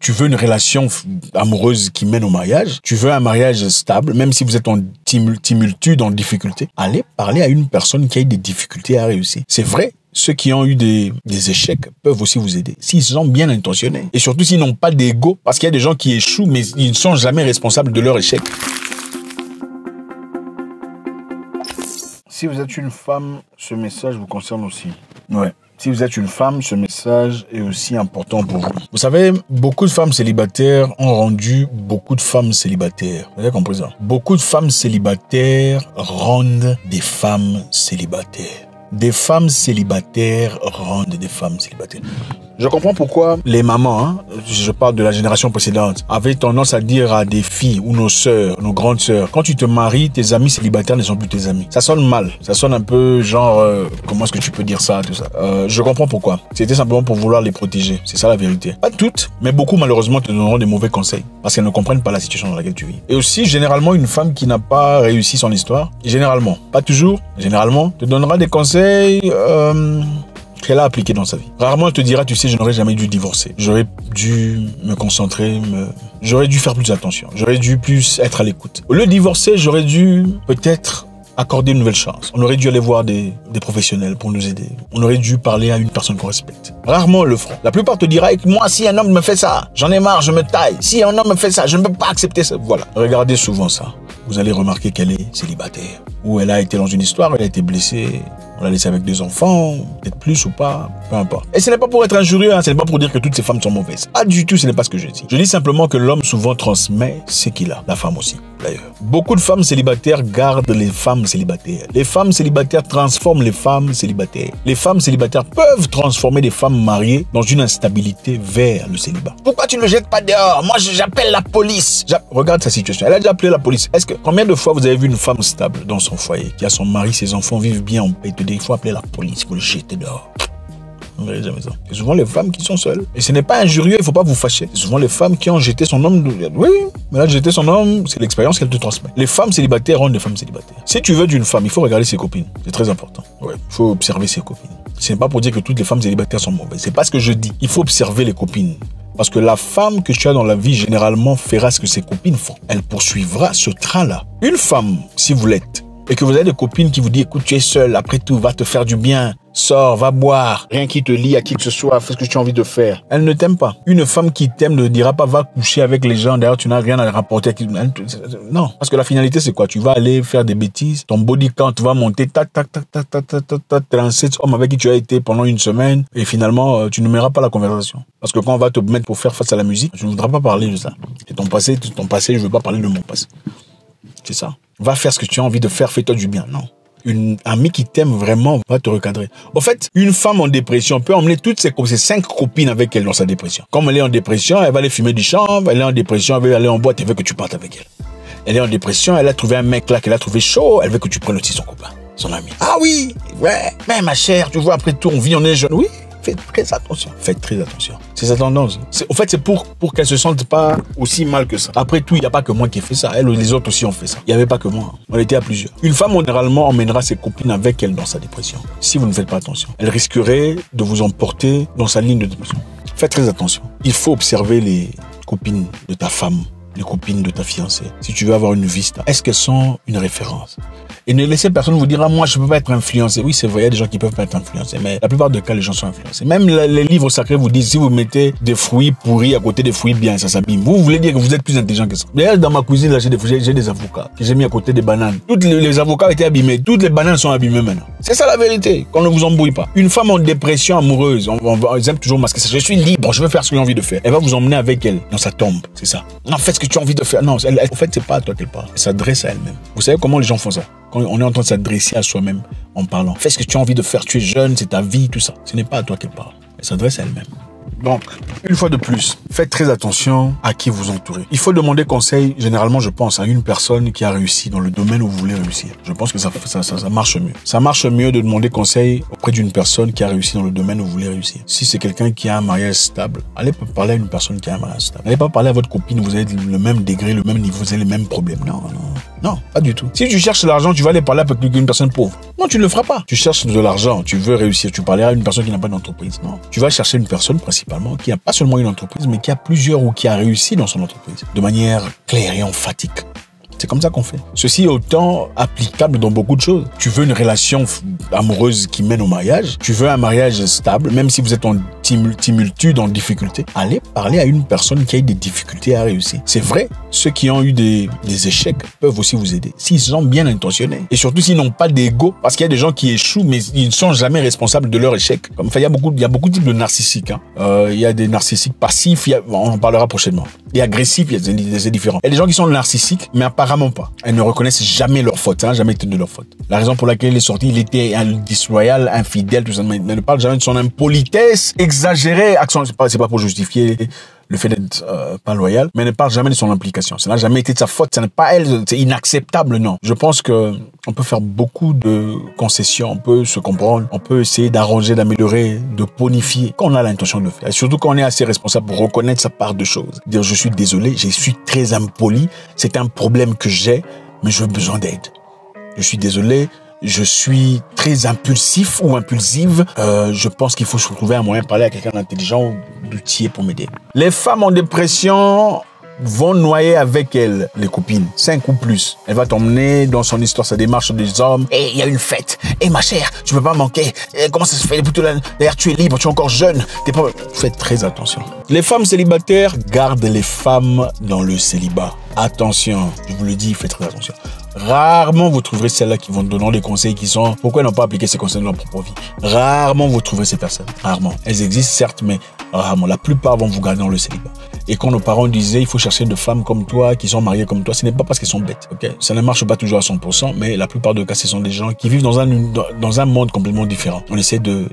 tu veux une relation amoureuse qui mène au mariage, tu veux un mariage stable, même si vous êtes en tumultude, en difficulté, allez parler à une personne qui a eu des difficultés à réussir. C'est vrai. Ceux qui ont eu des échecs peuvent aussi vous aider, s'ils sont bien intentionnés. Et surtout s'ils n'ont pas d'ego, parce qu'il y a des gens qui échouent, mais ils ne sont jamais responsables de leur échec. Si vous êtes une femme, ce message vous concerne aussi. Ouais. Si vous êtes une femme, ce message est aussi important pour vous. Vous savez, beaucoup de femmes célibataires ont rendu beaucoup de femmes célibataires. Vous avez compris ça? Beaucoup de femmes célibataires rendent des femmes célibataires. Des femmes célibataires rendent des femmes célibataires. Je comprends pourquoi les mamans, je parle de la génération précédente, avaient tendance à dire à des filles ou nos sœurs, nos grandes sœurs, quand tu te maries, tes amis célibataires ne sont plus tes amis. Ça sonne mal. Ça sonne un peu genre, comment est-ce que tu peux dire ça, tout ça. Je comprends pourquoi. C'était simplement pour vouloir les protéger. C'est ça la vérité. Pas toutes, mais beaucoup malheureusement te donneront des mauvais conseils parce qu'elles ne comprennent pas la situation dans laquelle tu vis. Et aussi, généralement, une femme qui n'a pas réussi son histoire, généralement, pas toujours, généralement, te donnera des conseils qu'elle a appliqué dans sa vie. Rarement elle te dira, tu sais, je n'aurais jamais dû divorcer. J'aurais dû me concentrer, j'aurais dû faire plus attention. J'aurais dû plus être à l'écoute. Au lieu de divorcer, j'aurais dû peut-être accorder une nouvelle chance. On aurait dû aller voir des professionnels pour nous aider. On aurait dû parler à une personne qu'on respecte. Rarement le feront. La plupart te dira, moi, si un homme me fait ça, j'en ai marre, je me taille. Si un homme me fait ça, je ne peux pas accepter ça. Voilà. Regardez souvent ça. Vous allez remarquer qu'elle est célibataire. Ou elle a été dans une histoire, elle a été blessée. On l'a laissée avec des enfants, peut-être plus ou pas, peu importe. Et ce n'est pas pour être injurieux, ce n'est pas pour dire que toutes ces femmes sont mauvaises. Pas du tout, ce n'est pas ce que je dis. Je dis simplement que l'homme souvent transmet ce qu'il a. La femme aussi, d'ailleurs. Beaucoup de femmes célibataires gardent les femmes célibataires. Les femmes célibataires transforment les femmes célibataires. Les femmes célibataires peuvent transformer des femmes mariées dans une instabilité vers le célibat. Pourquoi tu ne le jettes pas dehors? Moi, j'appelle la police. Regarde sa situation. Elle a déjà appelé la police. Combien de fois vous avez vu une femme stable dans son foyer, qui a son mari, ses enfants vivent bien en paix, te dit, il faut appeler la police, il faut le jeter dehors. Vous ne verrez jamais ça. C'est souvent les femmes qui sont seules. Et ce n'est pas injurieux, il ne faut pas vous fâcher. C'est souvent les femmes qui ont jeté son homme. Oui, mais là, jeter son homme, c'est l'expérience qu'elle te transmet. Les femmes célibataires rendent des femmes célibataires. Si tu veux d'une femme, il faut regarder ses copines. C'est très important. Ouais. Il faut observer ses copines. Ce n'est pas pour dire que toutes les femmes célibataires sont mauvaises. C'est pas ce que je dis. Il faut observer les copines. Parce que la femme que tu as dans la vie, généralement, fera ce que ses copines font. Elle poursuivra ce train-là. Une femme, si vous l'êtes, et que vous avez des copines qui vous disent, écoute, tu es seule, après tout, va te faire du bien, sors, va boire, rien qui te lie à qui que ce soit, fais ce que tu as envie de faire. Elle ne t'aime pas. Une femme qui t'aime ne dira pas, va coucher avec les gens, d'ailleurs, tu n'as rien à rapporter. Non, parce que la finalité, c'est quoi? Tu vas aller faire des bêtises, ton body count va monter, 37 hommes avec qui tu as été pendant une semaine, et finalement, tu ne mèneras pas la conversation. Parce que quand on va te mettre pour faire face à la musique, je ne voudrais pas parler de ça. Et ton passé, je ne veux pas parler de mon passé. C'est ça. Va faire ce que tu as envie de faire, fais-toi du bien. Non. Une amie qui t'aime vraiment va te recadrer. En fait, une femme en dépression peut emmener toutes ses 5 copines avec elle dans sa dépression. Comme elle est en dépression, elle va aller fumer du chanvre, elle est en dépression, elle veut aller en boîte, elle veut que tu partes avec elle. Elle est en dépression, elle a trouvé un mec là qu'elle a trouvé chaud, elle veut que tu prennes aussi son copain, son ami. Ah oui, ouais, mais ma chère, tu vois, après tout, on vit, on est jeune. Oui. Faites très attention. Faites très attention. C'est sa tendance. En fait, c'est pour qu'elle se sente pas aussi mal que ça. Après tout, il n'y a pas que moi qui ai fait ça. Elle ou les autres aussi ont fait ça. Il n'y avait pas que moi. On était à plusieurs. Une femme, généralement, emmènera ses copines avec elle dans sa dépression. Si vous ne faites pas attention. Elle risquerait de vous emporter dans sa ligne de dépression. Faites très attention. Il faut observer les copines de ta femme, les copines de ta fiancée. Si tu veux avoir une vie stable, est-ce qu'elles sont une référence? Et ne laissez personne vous dire, ah, moi, je peux pas être influencé. Oui, c'est vrai, il y a des gens qui peuvent pas être influencés, mais la plupart des cas, les gens sont influencés. Même les livres sacrés vous disent, si vous mettez des fruits pourris à côté des fruits bien, ça s'abîme. Vous voulez dire que vous êtes plus intelligent que ça. D'ailleurs, dans ma cuisine, là, j'ai des avocats que j'ai mis à côté des bananes. Toutes les avocats étaient abîmés. Toutes les bananes sont abîmées maintenant. C'est ça la vérité. Qu'on ne vous embrouille pas. Une femme en dépression amoureuse, ils aiment toujours masquer ça. Je suis libre, je veux faire ce que j'ai envie de faire. Elle va vous emmener avec elle dans sa tombe. C'est ça. Non, faites ce que tu as envie de faire. Non, en fait, c'est pas à toi qu'elle parle. Elle s'adresse à elle-même. Vous savez comment les gens font ça? Quand on est en train de s'adresser à soi-même en parlant. Fais ce que tu as envie de faire, tu es jeune, c'est ta vie, tout ça. Ce n'est pas à toi qu'elle parle. Elle s'adresse à elle-même. Donc, une fois de plus, faites très attention à qui vous entourez. Il faut demander conseil, généralement, je pense, à une personne qui a réussi dans le domaine où vous voulez réussir. Je pense que ça marche mieux. Ça marche mieux de demander conseil auprès d'une personne qui a réussi dans le domaine où vous voulez réussir. Si c'est quelqu'un qui a un mariage stable, allez parler à une personne qui a un mariage stable. N'allez pas parler à votre copine, vous avez le même degré, le même niveau, vous avez les mêmes problèmes. Non, non. Non, pas du tout. Si tu cherches l'argent, tu vas aller parler avec une personne pauvre. Non, tu ne le feras pas. Tu cherches de l'argent, tu veux réussir, tu parleras à une personne qui n'a pas d'entreprise. Non. Tu vas chercher une personne principalement qui n'a pas seulement une entreprise, mais qui a plusieurs ou qui a réussi dans son entreprise. De manière claire et emphatique. C'est comme ça qu'on fait. Ceci est autant applicable dans beaucoup de choses. Tu veux une relation amoureuse qui mène au mariage. Tu veux un mariage stable, même si vous êtes en tumultude, en difficulté. Allez parler à une personne qui a eu des difficultés à réussir. C'est vrai, ceux qui ont eu des échecs peuvent aussi vous aider. S'ils sont bien intentionnés. Et surtout s'ils n'ont pas d'ego. Parce qu'il y a des gens qui échouent, mais ils ne sont jamais responsables de leur échec. Enfin, il y a beaucoup de types de narcissiques. Il y a des narcissiques passifs, on en parlera prochainement. Et agressifs, c'est différent. Il y a des gens qui sont narcissiques, mais apparemment pas. Elles ne reconnaissent jamais leur faute, ça n'a jamais été de leur faute. La raison pour laquelle il est sorti, il était disloyal, infidèle, tout ça, mais ne parle jamais de son impolitesse exagérée. C'est pas pour justifier le fait d'être pas loyal, mais ne parle jamais de son implication. Ça n'a jamais été de sa faute, ça n'est pas elle, c'est inacceptable, non. Je pense que on peut faire beaucoup de concessions, on peut se comprendre, on peut essayer d'arranger, d'améliorer, de bonifier quand on a l'intention de le faire. Et surtout quand on est assez responsable pour reconnaître sa part de choses. Dire je suis désolé, je suis très impoli, c'est un problème que j'ai, mais j'ai besoin d'aide. Je suis désolé, je suis très impulsif ou impulsive. Je pense qu'il faut trouver un moyen de parler à quelqu'un d'intelligent ou d'outillé pour m'aider. Les femmes en dépression vont noyer avec elle les copines, 5 ou plus. Elle va t'emmener dans son histoire, sa démarche des hommes. Et il y a une fête. Et ma chère, tu peux pas manquer. Et comment ça se fait? D'ailleurs, tu es libre, tu es encore jeune. Faites très attention. Les femmes célibataires gardent les femmes dans le célibat. Attention, je vous le dis, faites très attention. Rarement vous trouverez celles-là qui vont donner des conseils qui sont pourquoi n'ont pas appliqué ces conseils dans leur propre vie. Rarement vous trouverez ces personnes. Rarement. Elles existent certes, mais rarement. La plupart vont vous garder dans le célibat. Et quand nos parents disaient il faut chercher de femmes comme toi, qui sont mariées comme toi, ce n'est pas parce qu'elles sont bêtes. Okay? Ça ne marche pas toujours à 100%, mais la plupart des cas, ce sont des gens qui vivent dans un monde complètement différent. On essaie de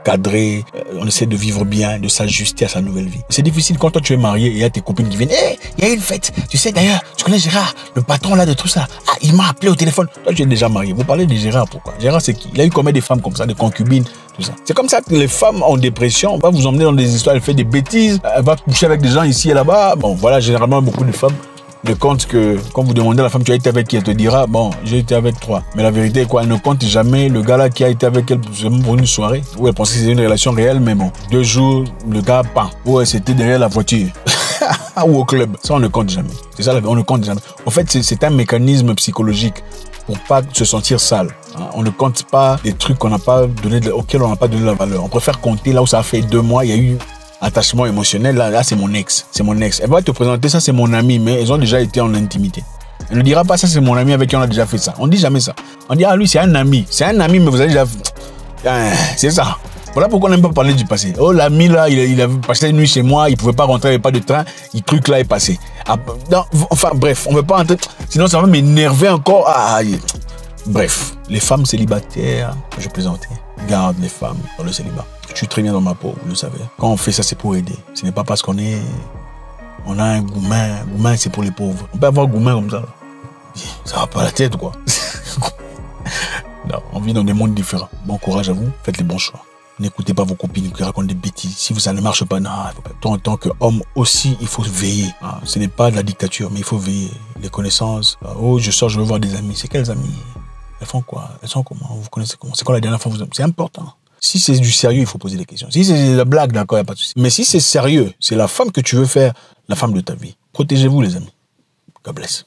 cadrer, on essaie de vivre bien, de s'ajuster à sa nouvelle vie. C'est difficile quand toi tu es marié et il y a tes copines qui viennent. Hey, il y a une fête. Tu sais d'ailleurs, tu connais Gérard, le patron là de tout ça. Ah, il m'a appelé au téléphone. Toi tu es déjà marié. Vous parlez de Gérard, pourquoi? Gérard c'est qui? Il a eu combien de femmes comme ça, des concubines, tout ça. C'est comme ça que les femmes en dépression, on va vous emmener dans des histoires, elle fait des bêtises, elle va coucher avec des gens ici et là-bas. Bon, voilà, généralement beaucoup de femmes ne comptent que quand vous demandez à la femme tu as été avec qui, elle te dira bon, j'ai été avec 3. Mais la vérité est quoi? Elle ne compte jamais le gars là qui a été avec elle pour une soirée où elle pensait que c'était une relation réelle, mais bon, 2 jours, le gars pas. Ouais, c'était derrière la voiture. Ou au club. Ça, on ne compte jamais. C'est ça, on ne compte jamais. En fait, c'est un mécanisme psychologique pour pas se sentir sale. On ne compte pas des trucs auxquels on n'a pas donné la valeur. On préfère compter là où ça a fait 2 mois, il y a eu attachement émotionnel. Là, c'est mon ex. C'est mon ex. Elle va te présenter ça, c'est mon ami, mais ils ont déjà été en intimité. Elle ne dira pas ça, c'est mon ami avec qui on a déjà fait ça. On dit jamais ça. On dit, ah, lui, c'est un ami. C'est un ami, mais vous avez déjà... C'est ça. Voilà pourquoi on n'aime pas parler du passé. Oh, l'ami là, il avait passé une nuit chez moi, il pouvait pas rentrer, il n'y avait pas de train, le truc là est passé. Ah, non, enfin bref, on ne veut pas rentrer, sinon ça va m'énerver encore. Bref, les femmes célibataires, je plaisantais, gardent les femmes dans le célibat. Je suis très bien dans ma peau, vous le savez. Quand on fait ça, c'est pour aider. Ce n'est pas parce qu'on a un gourmand. Gourmand, c'est pour les pauvres. On peut avoir gourmand comme ça. Là. Ça va pas à la tête, quoi. Non, on vit dans des mondes différents. Bon courage à vous, faites les bons choix. N'écoutez pas vos copines qui racontent des bêtises. Si ça ne marche pas, non, en tant qu'homme aussi, il faut veiller. Ce n'est pas de la dictature, mais il faut veiller. Les connaissances. Oh, je sors, je veux voir des amis. C'est quels amis? Elles font quoi? Elles sont comment? Vous connaissez comment? C'est quoi la dernière fois? C'est important. Si c'est du sérieux, il faut poser des questions. Si c'est de la blague, d'accord, il n'y a pas de souci. Mais si c'est sérieux, c'est la femme que tu veux faire, la femme de ta vie. Protégez-vous, les amis. God bless.